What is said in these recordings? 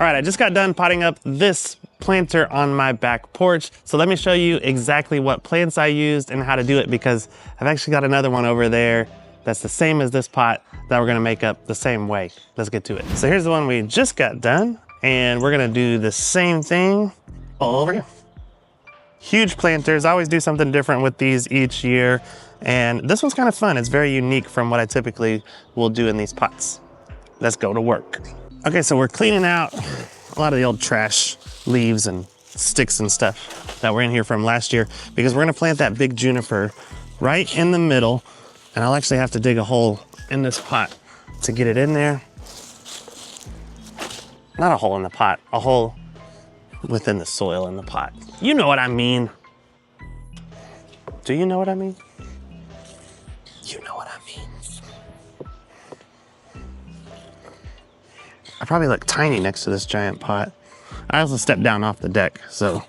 All right, I just got done potting up this planter on my back porch. So let me show you exactly what plants I used and how to do it, because I've actually got another one over there that's the same as this pot that we're gonna make up the same way. Let's get to it. So here's the one we just got done, and we're gonna do the same thing all over here. Huge planters, I always do something different with these each year. And this one's kind of fun. It's very unique from what I typically will do in these pots. Let's go to work. Okay, so we're cleaning out a lot of the old trash, leaves and sticks and stuff that were in here from last year, because we're gonna plant that big juniper right in the middle, and I'll actually have to dig a hole in this pot to get it in there. Not a hole in the pot, a hole within the soil in the pot. You know what I mean. Do you know what I mean? You know what I mean. I probably look tiny next to this giant pot. I also stepped down off the deck, so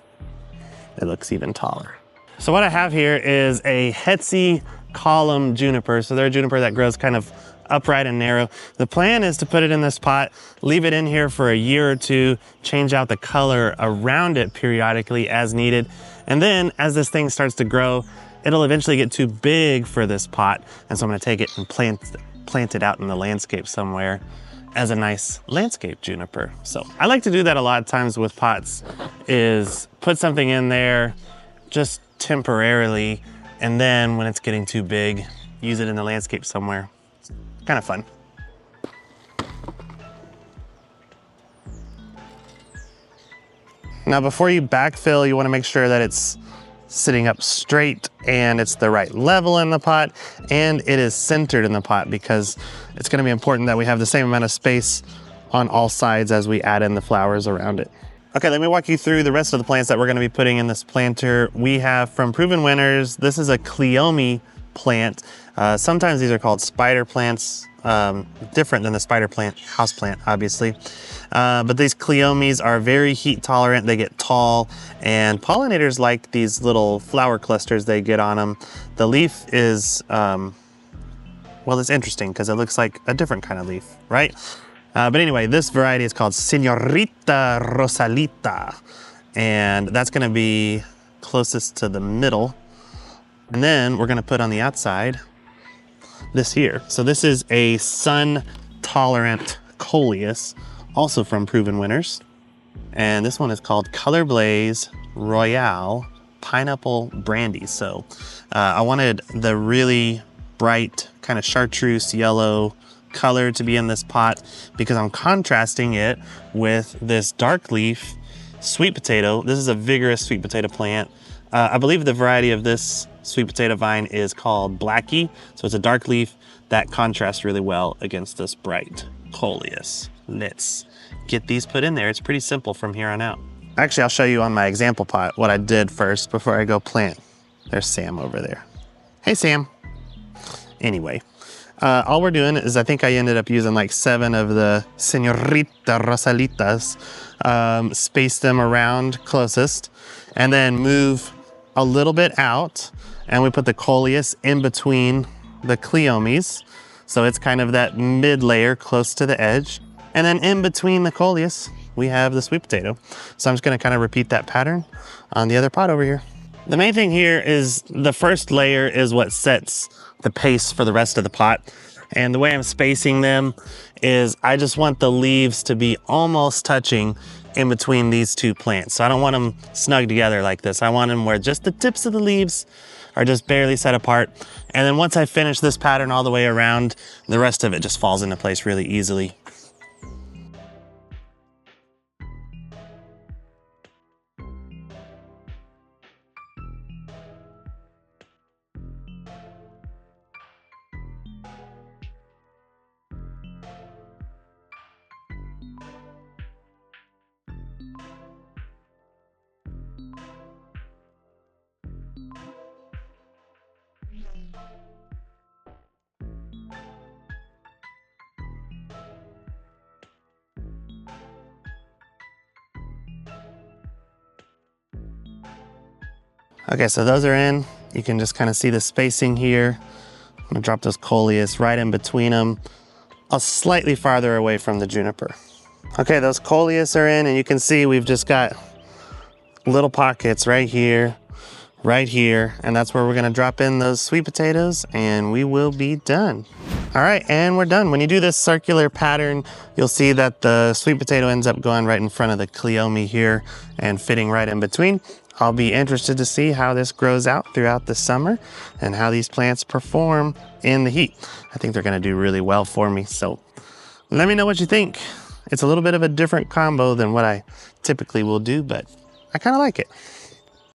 it looks even taller. So what I have here is a Hetzi column juniper. So they're a juniper that grows kind of upright and narrow. The plan is to put it in this pot, leave it in here for a year or two, change out the color around it periodically as needed. And then as this thing starts to grow, it'll eventually get too big for this pot. And so I'm gonna take it and plant it out in the landscape somewhere as a nice landscape juniper. So I like to do that a lot of times with pots, is put something in there just temporarily, and then when it's getting too big, use it in the landscape somewhere. It's kind of fun. Now before you backfill, you wanna make sure that it's sitting up straight and it's the right level in the pot and it is centered in the pot, because it's going to be important that we have the same amount of space on all sides as we add in the flowers around it. Okay, let me walk you through the rest of the plants that we're going to be putting in this planter. We have from Proven Winners, this is a Cleome plant. Sometimes these are called spider plants, different than the spider plant, house plant, obviously. But these Cleomes are very heat tolerant. They get tall, and pollinators like these little flower clusters they get on them. The leaf is, well, it's interesting because it looks like a different kind of leaf, right? But anyway, this variety is called Señorita Rosalita, and that's gonna be closest to the middle. And then we're gonna put on the outside this here. So this is a sun-tolerant coleus, also from Proven Winners. And this one is called Color Blaze Royale Pineapple Brandy. So I wanted the really bright kind of chartreuse yellow color to be in this pot, because I'm contrasting it with this dark leaf sweet potato. This is a vigorous sweet potato plant. I believe the variety of this sweet potato vine is called Blackie. So it's a dark leaf that contrasts really well against this bright coleus. Let's get these put in there. It's pretty simple from here on out. Actually, I'll show you on my example pot what I did first before I go plant. There's Sam over there. Hey, Sam. Anyway, all we're doing is, I think I ended up using like 7 of the Señorita Rosalitas, space them around closest, and then move a little bit out, and we put the coleus in between the Cleomes. So it's kind of that mid layer close to the edge. And then in between the coleus, we have the sweet potato. So I'm just gonna kind of repeat that pattern on the other pot over here. The main thing here is the first layer is what sets the pace for the rest of the pot. And the way I'm spacing them is I just want the leaves to be almost touching in between these two plants. So I don't want them snug together like this. I want them where just the tips of the leaves are just barely set apart. And then once I finish this pattern all the way around, the rest of it just falls into place really easily. Okay, so those are in. You can just kind of see the spacing here. I'm gonna drop those coleus right in between them, slightly farther away from the juniper. Okay, those coleus are in, and you can see we've just got little pockets right here, and that's where we're gonna drop in those sweet potatoes, and we will be done. All right, and we're done. When you do this circular pattern, you'll see that the sweet potato ends up going right in front of the cleome here and fitting right in between. I'll be interested to see how this grows out throughout the summer and how these plants perform in the heat. I think they're gonna do really well for me, so let me know what you think. It's a little bit of a different combo than what I typically will do, but I kind of like it.